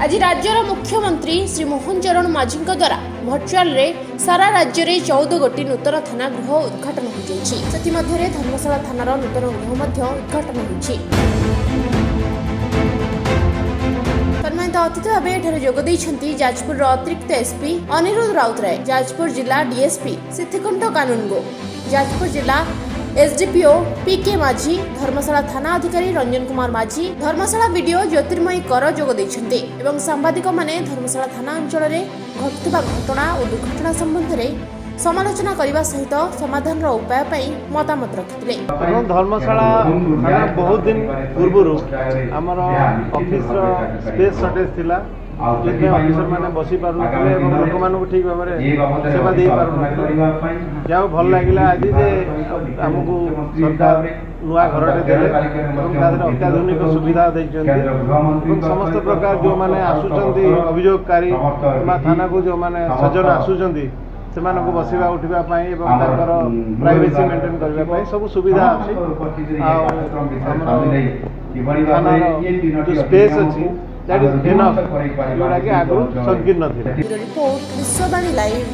आज राज्यर मुख्यमंत्री श्री मोहन चरण माझी द्वारा भर्चुआल रे सारा राज्य में 14 गोटी नूतन थाना गृह उद्घाटन हो धर्मशाला थानार नूतन गृह उद्घाटन हो सम्मानित अतिथि भाव एठारे जोगदे जाजपुर अतिरिक्त एसपी अनिरुद्ध राउतराय, जाजपुर जिला डीएसपी सिद्धिकंठ कानूनगो, जाजपुर जिला एसडीपीओ पीके माझी, धर्मशाला थाना अधिकारी रंजन कुमार माझी, धर्मशाला वीडियो ज्योतिर्मयी कर जोगदे एवं सांबादिक माने धर्मशाला थाना अंचल में घटुवा घटना और दुर्घटना संबंध में समालोचना करने सहित समाधान उपाय पर मतामत रखिते। धर्मशाला थाना बहुत दिन पूर्व आमर ऑफिस स्पेस शॉर्टेज थिला, ऑफिसर मैंने बसी पारे लोक मान ठीक भाव में सेवा दे पार जा भल लगे आज जे आमको सरकार नुआ घरटे देते अत्याधुनिक सुविधा समस्त प्रकार जो मैंने आसुचंती अभियोगकारी थाना को जो मैंने सज्जन आसुचंती से बसवा उठा प्राइवेसी मेंटेन करने सब सुविधा अच्छी स्पेस अच्छी दैट इज इनफ जोड़ा कि आगु संकीर्ण थे। Report Vishwavani live.